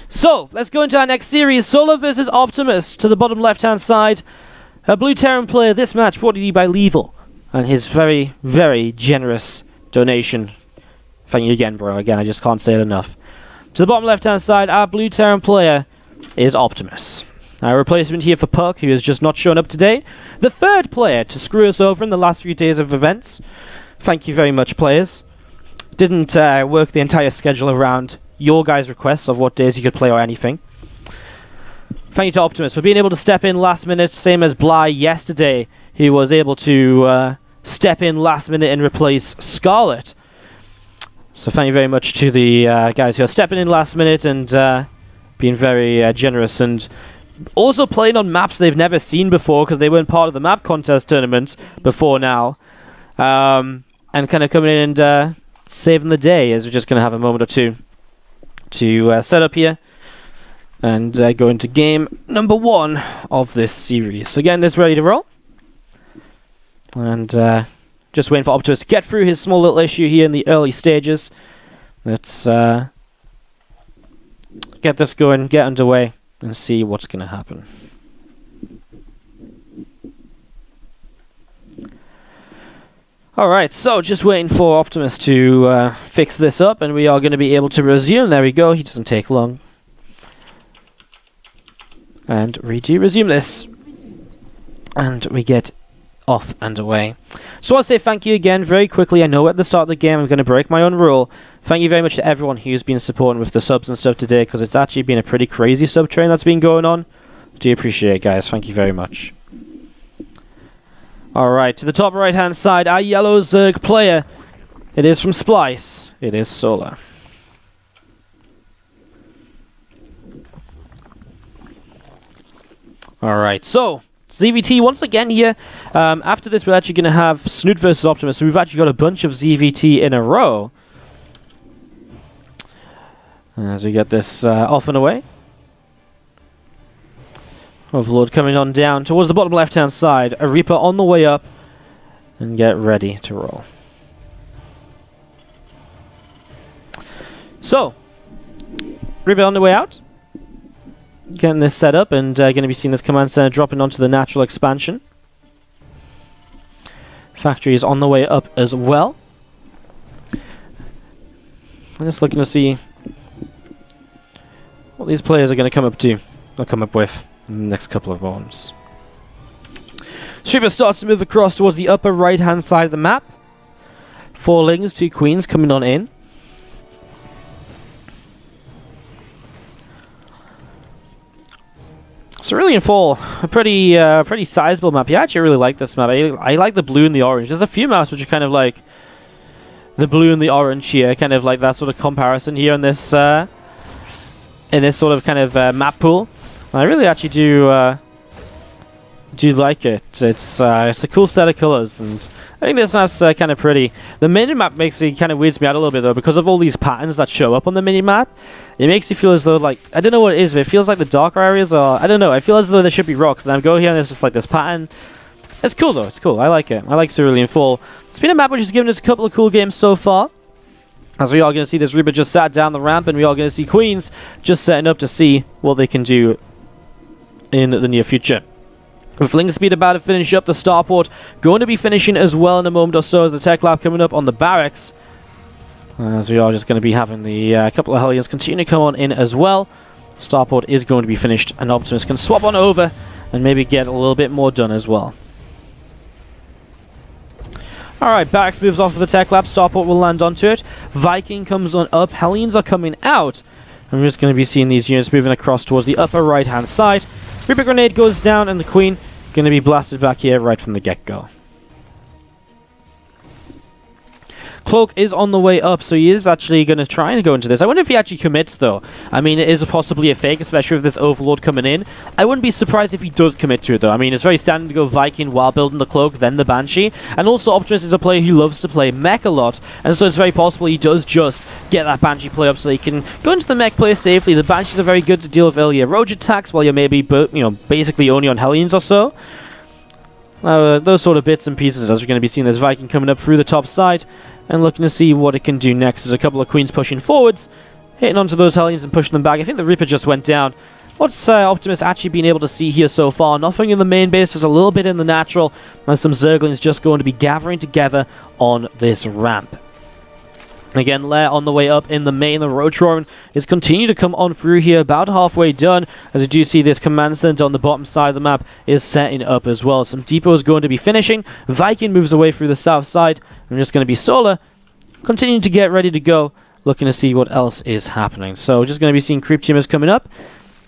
So, let's go into our next series. Solar versus Optimus to the bottom left-hand side. A Blue Terran player, this match brought to you by Level and his very, very generous donation. Thank you again, bro. Again, I just can't say it enough. To the bottom left-hand side, our Blue Terran player is Optimus. Our replacement here for Puck, who has just not shown up today. The third player to screw us over in the last few days of events. Thank you very much, players. Didn't work the entire schedule around your guys' requests of what days you could play or anything. Thank you to Optimus for being able to step in last minute, same as Bly yesterday. He was able to step in last minute and replace Scarlet. So thank you very much to the guys who are stepping in last minute and being very generous, and also playing on maps they've never seen before because they weren't part of the map contest tournament before now. And kind of coming in and saving the day, as we're just going to have a moment or two to set up here and go into game number 1 of this series. So again, this ready to roll. And just waiting for Optimus to get through his small little issue here in the early stages. Let's get this going, get underway, and see what's going to happen. Alright, so just waiting for Optimus to fix this up, and we are going to be able to resume. There we go, he doesn't take long. And resume this. And we get off and away. So I want to say thank you again very quickly. I know at the start of the game I'm going to break my own rule. Thank you very much to everyone who's been supporting with the subs and stuff today, because it's actually been a pretty crazy sub train that's been going on. Do appreciate it, guys. Thank you very much. Alright, to the top right hand side, our yellow Zerg player. It is from Splice. It is Solar. Alright, so ZvT once again here. After this, we're actually going to have Snoot versus Optimus. So we've actually got a bunch of ZvT in a row. As we get this off and away. Overlord coming on down towards the bottom left-hand side. A Reaper on the way up. And get ready to roll. So, Reaper on the way out. Getting this set up and going to be seeing this command center dropping onto the natural expansion. Factory is on the way up as well. I'm just looking to see what these players are going to come up with in the next couple of moments. Reaper starts to move across towards the upper right hand side of the map. 4 Lings, 2 Queens coming on in. Cerulean Fall, a pretty sizable map. Yeah, I actually really like this map. I like the blue and the orange. There's a few maps which are kind of like the blue and the orange here, kind of like that sort of comparison here in this sort of kind of map pool. And I really actually do like it. It's a cool set of colors, and I think this map's kind of pretty. The mini-map weirds me out a little bit though, because of all these patterns that show up on the mini-map. It makes you feel as though, like, I don't know what it is, but it feels like the darker areas are, I don't know, I feel as though there should be rocks, and then I go here and there's just like this pattern. It's cool though, it's cool, I like it. I like Cerulean Fall. It's been a map which has given us a couple of cool games so far. As we are going to see this Reaper just sat down the ramp, and we are going to see Queens just setting up to see what they can do in the near future. With Ling Speed about to finish up, the starport going to be finishing as well in a moment or so, as the tech lab coming up on the barracks. As we are just going to be having the couple of Hellions continue to come on in as well. Starport is going to be finished, and Optimus can swap on over and maybe get a little bit more done as well. Alright, barracks moves off of the tech lab. Starport will land onto it. Viking comes on up. Hellions are coming out. And we're just going to be seeing these units moving across towards the upper right hand side. Reaper Grenade goes down, and the Queen going to be blasted back here right from the get-go. Cloak is on the way up, so he is actually going to try and go into this. I wonder if he actually commits, though. I mean, it is possibly a fake, especially with this Overlord coming in. I wouldn't be surprised if he does commit to it, though. I mean, it's very standard to go Viking while building the Cloak, then the Banshee. And also, Optimus is a player who loves to play mech a lot, and so it's very possible he does just get that Banshee play up so he can go into the mech play safely. The Banshees are very good to deal with earlier rogue attacks while you're maybe, basically only on Hellions or so. Those sort of bits and pieces, as we're going to be seeing this Viking coming up through the top side and looking to see what it can do next. There's a couple of Queens pushing forwards, hitting onto those Hellions and pushing them back. I think the Reaper just went down. What's Optimus actually been able to see here so far? Nothing in the main base, just a little bit in the natural, and some Zerglings just going to be gathering together on this ramp. Again, Lair on the way up in the main. The Roach is continuing to come on through here, about halfway done, as you do see this command center on the bottom side of the map is setting up as well. Some Depot is going to be finishing. Viking moves away through the south side. I'm just going to be Solar, continuing to get ready to go, looking to see what else is happening. So just going to be seeing Creep Tumors coming up.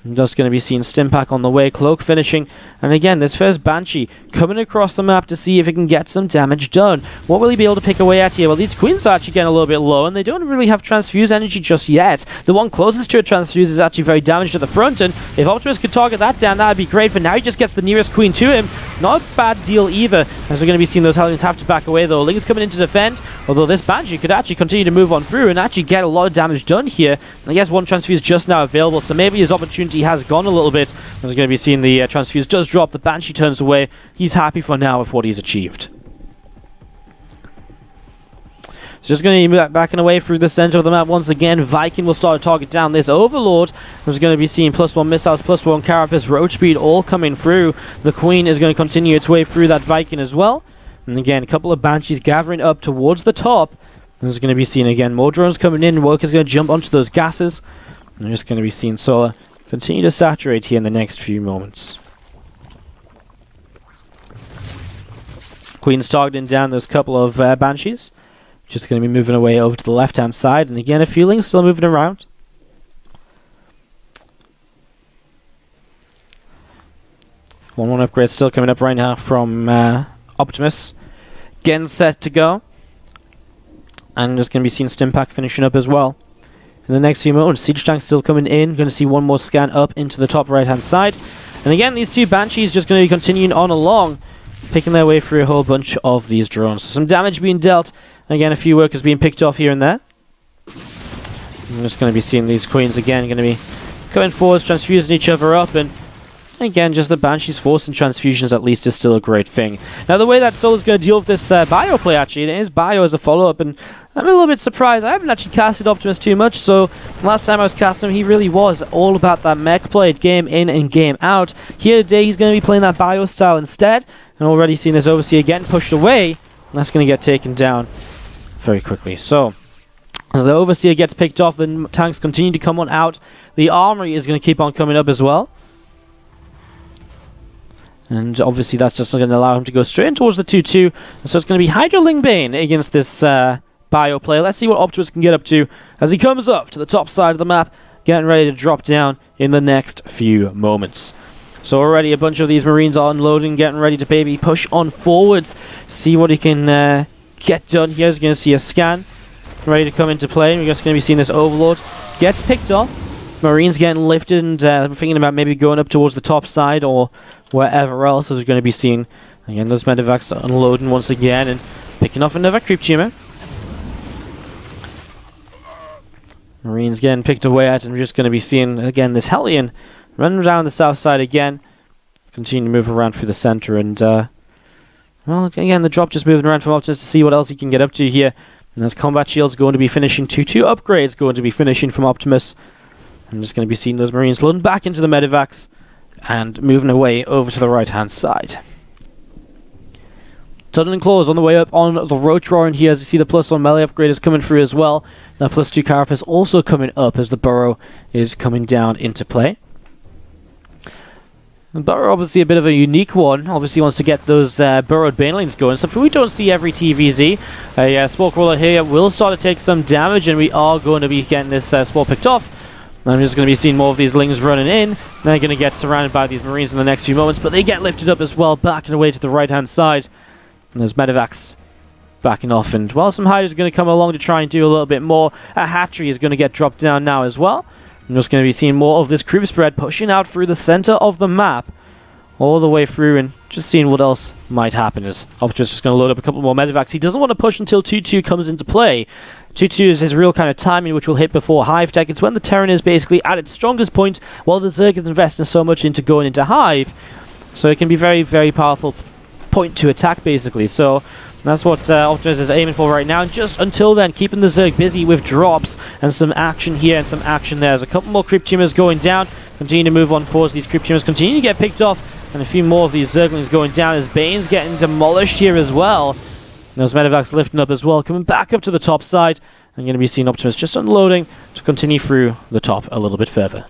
I'm just going to be seeing Stimpack on the way, Cloak finishing, and again, this first Banshee coming across the map to see if it can get some damage done. What will he be able to pick away at here? Well, these Queens are actually getting a little bit low, and they don't really have Transfuse energy just yet. The one closest to a Transfuse is actually very damaged at the front, and if Optimus could target that down, that would be great, but now he just gets the nearest Queen to him. Not a bad deal either, as we're going to be seeing those Hellions have to back away, though. Ling's coming in to defend, although this Banshee could actually continue to move on through and actually get a lot of damage done here. And I guess one Transfuse just now available, so maybe his opportunity has gone a little bit. As we're going to be seeing the Transfuse does drop, the Banshee turns away. He's happy for now with what he's achieved. So just going to be backing away through the center of the map once again. Viking will start to target down this Overlord. We're going to be seeing +1 missiles, +1 Carapace, Roach Speed all coming through. The Queen is going to continue its way through that Viking as well. And again, a couple of Banshees gathering up towards the top. There's going to be seeing again more drones coming in. Worker's going to jump onto those gases. We're just going to be seeing Solar continue to saturate here in the next few moments. Queen's targeting down those couple of Banshees. Just going to be moving away over to the left-hand side. And again, a few Lings still moving around. One upgrade still coming up right now from Optimus. Getting set to go. And just going to be seeing Stimpack finishing up as well. In the next few moments, Siege Tank still coming in. Going to see one more scan up into the top right-hand side. And again, these two Banshees just going to be continuing on along, picking their way through a whole bunch of these drones. So some damage being dealt. And again, a few workers being picked off here and there. I'm just going to be seeing these Queens again, going to be coming forwards, transfusing each other up, and again, just the Banshees forcing transfusions at least is still a great thing. Now, the way that Solar's going to deal with this bio play, actually, it is bio as a follow-up, and I'm a little bit surprised. I haven't actually casted Optimus too much, so last time I was casting him, he really was all about that mech play, game in and game out. Here today, he's going to be playing that bio style instead, and already seeing this Overseer again pushed away, and that's going to get taken down very quickly. So, as the Overseer gets picked off, the tanks continue to come on out. The Armory is going to keep on coming up as well. And obviously that's just going to allow him to go straight in towards the 2-2. And so it's going to be Hydra Lingbane against this bio player. Let's see what Optimus can get up to as he comes up to the top side of the map, getting ready to drop down in the next few moments. So already a bunch of these Marines are unloading, getting ready to maybe push on forwards, see what he can get done here. He's going to see a scan ready to come into play. We're just going to be seeing this Overlord gets picked off. Marines getting lifted, and thinking about maybe going up towards the top side or wherever else, as we're going to be seeing. Again, those medevacs unloading once again and picking off another creep tumor. Marines getting picked away at, and we're just going to be seeing again this Hellion running down the south side again. Continue to move around through the center, and well, again, the drop just moving around from Optimus to see what else he can get up to here. And there's combat shields going to be finishing, 2 upgrades going to be finishing from Optimus. I'm just going to be seeing those Marines loading back into the medevacs and moving away over to the right-hand side. Tunnel and Claws on the way up on the Roach Roaring here, as you see the +1 melee upgrade is coming through as well. That +2 Carapace also coming up as the Burrow is coming down into play. The Burrow obviously a bit of a unique one. Obviously wants to get those burrowed banelings going. Something we don't see every TVZ. A Spore Crawler here will start to take some damage, and we are going to be getting this Spore picked off. I'm just going to be seeing more of these Lings running in. They're going to get surrounded by these Marines in the next few moments, but they get lifted up as well, backing away to the right-hand side. And there's medevacs backing off, and while some Hydras are going to come along to try and do a little bit more, a Hatchery is going to get dropped down now as well. I'm just going to be seeing more of this creep spread pushing out through the center of the map, all the way through, and just seeing what else might happen. As Optimus just going to load up a couple more medevacs. He doesn't want to push until 2-2 comes into play. 2-2 is his real kind of timing, which will hit before Hive Tech. It's when the Terran is basically at its strongest point, while the Zerg is investing so much into going into Hive. So it can be very, very powerful point to attack, basically. So And that's what Optimus is aiming for right now. And just until then, keeping the Zerg busy with drops and some action here and some action there. There's a couple more creep tumors going down. Continue to move on forwards. These creep tumors continue to get picked off. And a few more of these Zerglings going down as Bane's getting demolished here as well. And those medevacs lifting up as well, coming back up to the top side. And you're going to be seeing Optimus just unloading to continue through the top a little bit further.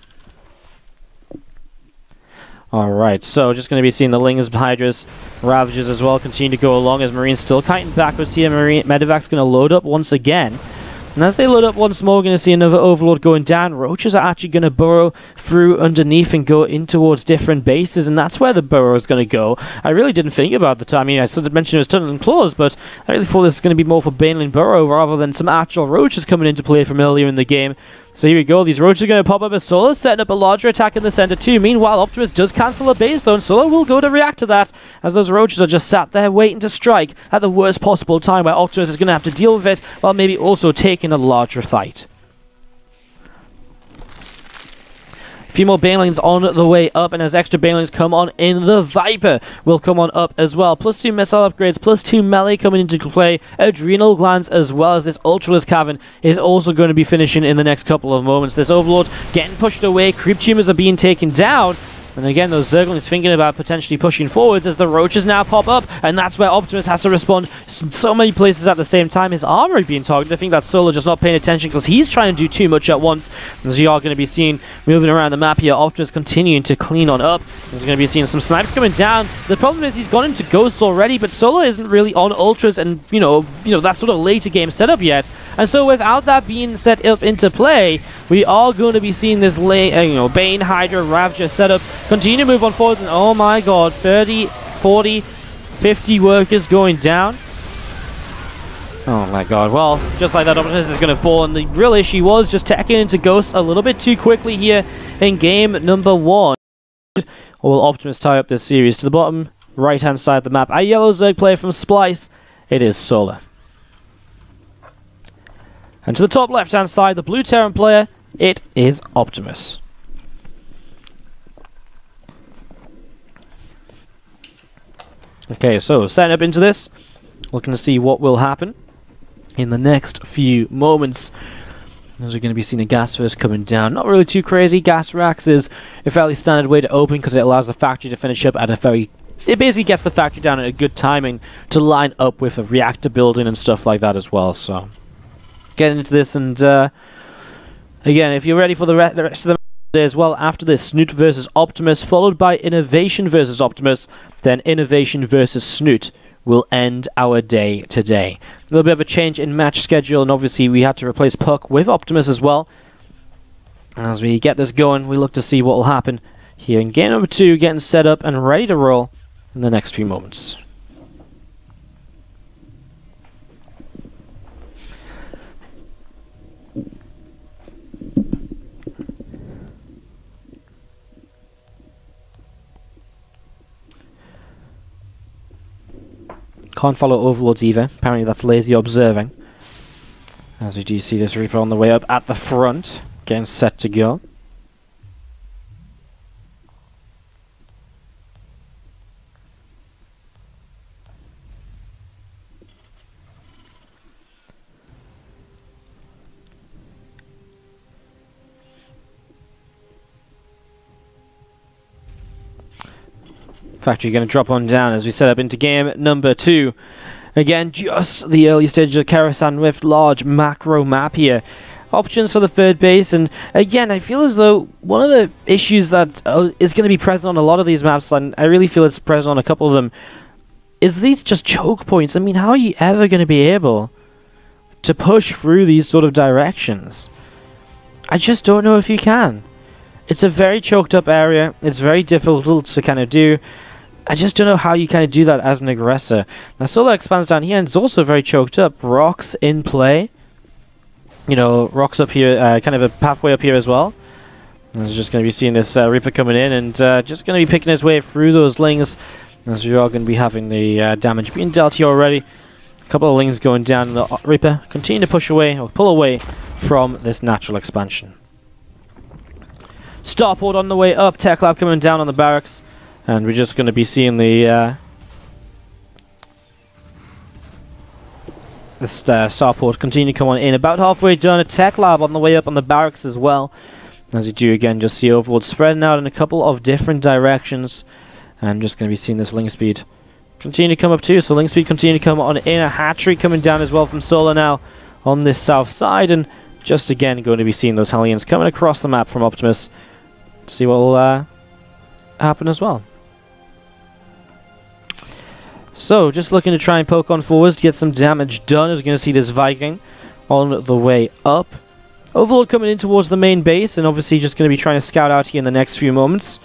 Alright, so just going to be seeing the Lings, Hydras, Ravages as well continue to go along as Marine's still kiting backwards here. Medevac's going to load up once again. And as they load up once more, we're going to see another Overlord going down. Roaches are actually going to burrow through underneath and go in towards different bases, and that's where the burrow is going to go. I really didn't think about the time. I mean, I sort of mentioned it was Tunnel and Claws, but I really thought this was going to be more for Baneling Burrow rather than some actual Roaches coming into play from earlier in the game. So here we go, these Roaches are going to pop up as Solo setting up a larger attack in the center too. Meanwhile, Optimus does cancel a base though, and Solo will go to react to that as those Roaches are just sat there waiting to strike at the worst possible time where Optimus is going to have to deal with it while maybe also taking a larger fight. A few more Banelings on the way up, and as extra Banelings come on in, the Viper will come on up as well. +2 missile upgrades, +2 melee coming into play, adrenal glands as well as this Ultraless Cavern is also going to be finishing in the next couple of moments. This Overlord getting pushed away, creep tumors are being taken down. And again, those Zerglings thinking about potentially pushing forwards as the Roaches now pop up, and that's where Optimus has to respond so many places at the same time. His armor being targeted. I think that's Solo just not paying attention because he's trying to do too much at once. As you are going to be seeing moving around the map here, Optimus continuing to clean on up. There's going to be seeing some snipes coming down. The problem is he's gone into Ghosts already, but Solo isn't really on Ultras and, you know that sort of later game setup yet. And so without that being set up into play, we are going to be seeing this Bane, Hydra, Ravager setup continue to move on forwards, and oh my god, 30, 40, 50 workers going down. Oh my god, well, just like that, Optimus is going to fall, and the real issue was just teching into Ghosts a little bit too quickly here in game number 1. Or will Optimus tie up this series? To the bottom right-hand side of the map, a yellow Zerg player from Splice, it is Solar. And to the top left-hand side, the blue Terran player, it is Optimus. Okay, so setting up into this, looking to see what will happen in the next few moments. As we're going to be seeing a gas first coming down. Not really too crazy. Gas racks is a fairly standard way to open because it allows the factory to finish up at a very... It basically gets the factory down at a good timing to line up with a reactor building and stuff like that as well. So, getting into this, and again, if you're ready for the rest of the as well, after this, Snoot versus Optimus, followed by Innovation versus Optimus, then Innovation versus Snoot will end our day today. A little bit of a change in match schedule, and obviously we had to replace Puck with Optimus as well. As we get this going, we look to see what will happen here in game number 2, getting set up and ready to roll in the next few moments. Can't follow Overlords either. Apparently that's lazy observing. As we do see this Reaper on the way up at the front, getting set to go. Factory going to drop on down as we set up into game number 2. Again, just the early stages of Karasan with large macro map here. Options for the third base, and again, I feel as though one of the issues that is going to be present on a lot of these maps, and I really feel it's present on a couple of them, is these just choke points. I mean, how are you ever going to be able to push through these sort of directions? I just don't know if you can. It's a very choked up area. It's very difficult to kind of do. I just don't know how you kind of do that as an aggressor. Now, Solo expands down here, and it's also very choked up. Rocks in play. You know, rocks up here, kind of a pathway up here as well. There's just going to be seeing this Reaper coming in, and just going to be picking his way through those Lings, as we are going to be having the damage being dealt here already. A couple of Lings going down, and the Reaper continue to push away, or pull away from this natural expansion. Starport on the way up, Tech Lab coming down on the barracks, and we're just going to be seeing the the starport continue to come on in. About halfway done, a tech lab on the way up on the barracks as well. As you do again, just see Overlord spreading out in a couple of different directions. And just going to be seeing this link speed continue to come up too. So link speed continue to come on in. A hatchery coming down as well from Solar now on this south side. And just again going to be seeing those Hellions coming across the map from Optimus. See what will happen as well. So just looking to try and poke on forwards to get some damage done. As you're going to see this Viking on the way up. Overlord coming in towards the main base, and obviously just going to be trying to scout out here in the next few moments.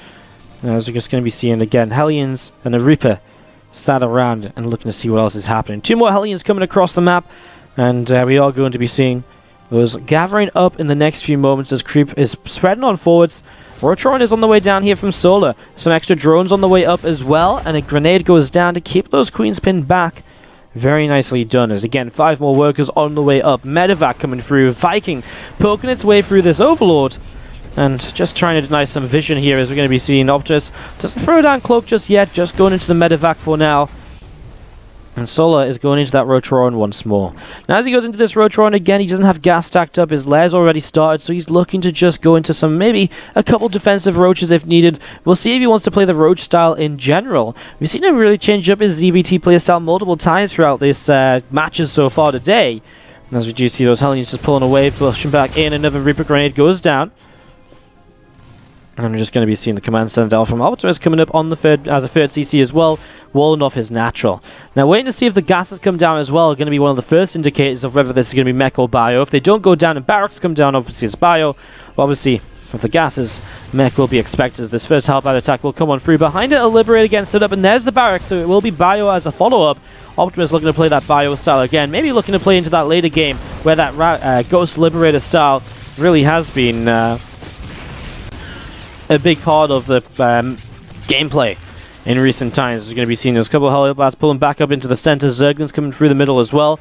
As we're just going to be seeing again Hellions and a Reaper sat around and looking to see what else is happening. 2 more Hellions coming across the map, and we are going to be seeing those gathering up in the next few moments as creep is spreading on forwards. Rotron is on the way down here from Solar. Some extra drones on the way up as well, and a grenade goes down to keep those Queens pinned back. Very nicely done, as again 5 more workers on the way up. Medevac coming through, Viking poking its way through this Overlord, and just trying to deny some vision here as we're going to be seeing Optimus. Doesn't throw down Cloak just yet, just going into the Medevac for now. And Solar is going into that Rotron once more. Now as he goes into this Rotron again, he doesn't have gas stacked up, his lairs already started, so he's looking to just go into some, maybe a couple defensive roaches if needed. We'll see if he wants to play the roach style in general. We've seen him really change up his ZvT playstyle multiple times throughout this matches so far today. And as we do see those Hellions just pulling away, pushing back in, another Reaper grenade goes down. And we're just going to be seeing the command center from Optimus coming up on the third as a third CC as well, walling off his natural. Now waiting to see if the gases come down as well, going to be one of the first indicators of whether this is going to be mech or bio. If they don't go down and barracks come down, obviously it's bio. But obviously, with the gases, mech will be expected as this first help out attack will come on through. Behind it, a Liberate again stood up, and there's the barracks, so it will be bio as a follow-up. Optimus looking to play that bio style again, maybe looking to play into that later game where that Ghost Liberator style really has been a big part of the gameplay in recent times. We're going to be seeing those couple of Hellblats pulling back up into the center. Zergling's coming through the middle as well.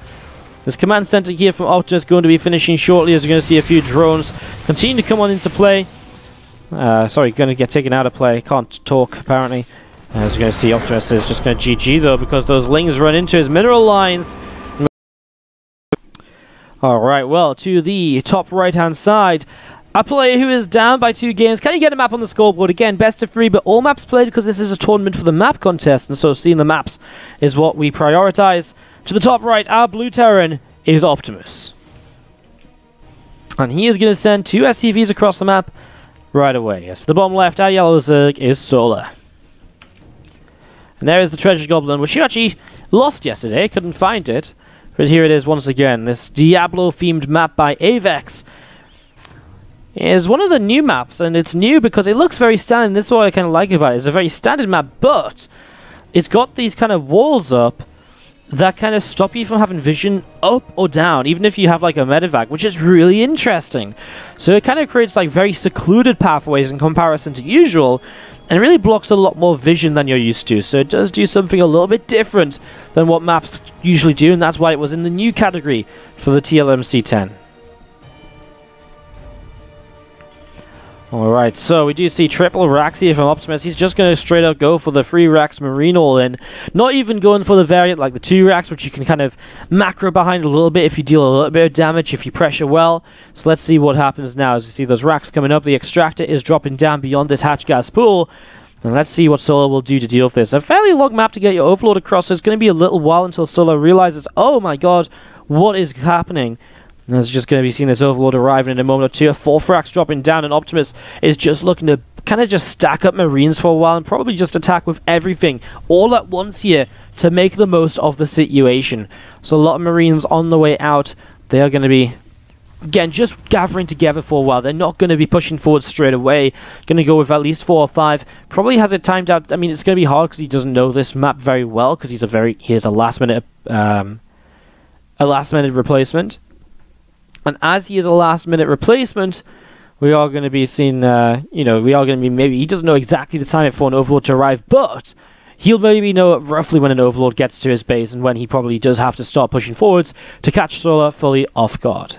This command center here from Optimus going to be finishing shortly as we're going to see a few drones continue to come on into play. Sorry, going to get taken out of play. Can't talk apparently. As you're going to see, Optimus is just going to GG though because those lings run into his mineral lines. Alright, well, to the top right hand side, a player who is down by 2 games. Can you get a map on the scoreboard? Again, best of 3, but all maps played because this is a tournament for the map contest, and so seeing the maps is what we prioritize. To the top right, our blue Terran is Optimus. And he is going to send 2 SCVs across the map right away. Yes, to the bottom left, our yellow Zerg is Solar. And there is the Treasure Goblin, which you actually lost yesterday, couldn't find it. But here it is once again, this Diablo-themed map by Avex. Is one of the new maps, and it's new because it looks very standard. This is what I kind of like about it. It's a very standard map, but it's got these kind of walls up that kind of stop you from having vision up or down, even if you have like a medevac, which is really interesting. So it kind of creates like very secluded pathways in comparison to usual, and really blocks a lot more vision than you're used to. So it does do something a little bit different than what maps usually do, and that's why it was in the new category for the TLMC10. Alright, so we do see triple racks here from Optimus. He's just going to straight up go for the 3 racks Marine all-in. Not even going for the variant like the 2 racks, which you can kind of macro behind a little bit if you deal a little bit of damage, if you pressure well. So let's see what happens now. As you see those racks coming up, the extractor is dropping down beyond this hatch gas pool. And let's see what Solar will do to deal with this. A fairly long map to get your Overlord across. It's going to be a little while until Solar realizes, oh my god, what is happening? And there's just going to be seeing this Overlord arriving in a moment or two. A 4th rack's dropping down, and Optimus is just looking to kind of just stack up Marines for a while and probably just attack with everything all at once here to make the most of the situation. So a lot of Marines on the way out. They are going to be, again, just gathering together for a while. They're not going to be pushing forward straight away. Going to go with at least 4 or 5. Probably has it timed out. I mean, it's going to be hard because he doesn't know this map very well because he is a last minute replacement. And as he is a last-minute replacement, we are going to be seeing, we are going to be maybe, he doesn't know exactly the time for an Overlord to arrive, but he'll maybe know roughly when an Overlord gets to his base and when he probably does have to start pushing forwards to catch Solar fully off guard.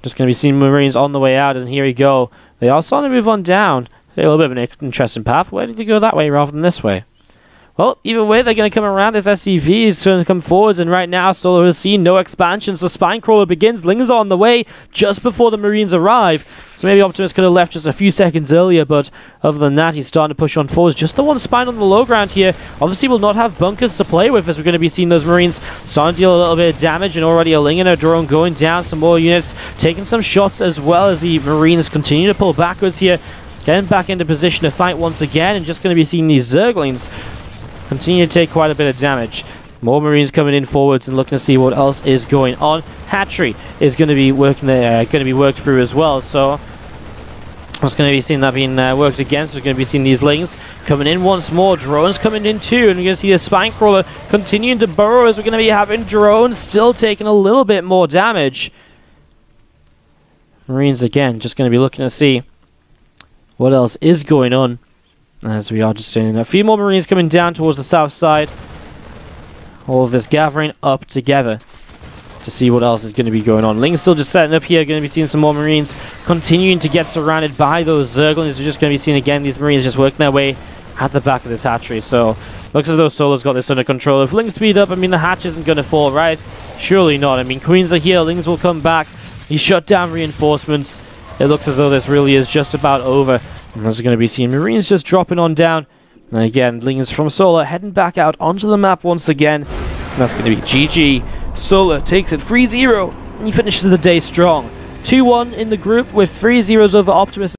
Just going to be seeing Marines on the way out, and here we go. They are starting to move on down. A little bit of an interesting path. Where did they go that way rather than this way? Well, either way, they're going to come around. This SCV is going to come forwards, and right now, Solo has seen no expansion, so Spinecrawler begins. Ling's on the way just before the Marines arrive. So maybe Optimus could have left just a few seconds earlier, but other than that, he's starting to push on forwards. Just the one Spine on the low ground here. Obviously, will not have bunkers to play with, as we're going to be seeing those Marines starting to deal a little bit of damage, and already a Ling and a drone going down. Some more units taking some shots, as well as the Marines continue to pull backwards here. Getting back into position to fight once again, and just going to be seeing these Zerglings continue to take quite a bit of damage. More Marines coming in forwards and looking to see what else is going on. Hatchery is going to be working there, going to be worked through as well. So what's going to be seeing that being worked against? We're going to be seeing these Lings coming in once more. Drones coming in too, and we're going to see the Spinecrawler continuing to burrow, as we're going to be having drones still taking a little bit more damage. Marines again, just going to be looking to see what else is going on, as we are just seeing a few more Marines coming down towards the south side. All of this gathering up together to see what else is going to be going on. Ling's still just setting up here. Going to be seeing some more Marines continuing to get surrounded by those Zerglings. We're just going to be seeing again these Marines just working their way at the back of this hatchery. So looks as though Solo's got this under control. If Ling speed up, I mean, the hatch isn't going to fall, right? Surely not. I mean, Queens are here. Lings will come back. He shut down reinforcements. It looks as though this really is just about over. And there's going to be seeing Marines just dropping on down. And again, Lings from Solar heading back out onto the map once again. And that's going to be GG. Solar takes it 3-0. And he finishes the day strong. 2-1 in the group with 3 zeros over Optimus.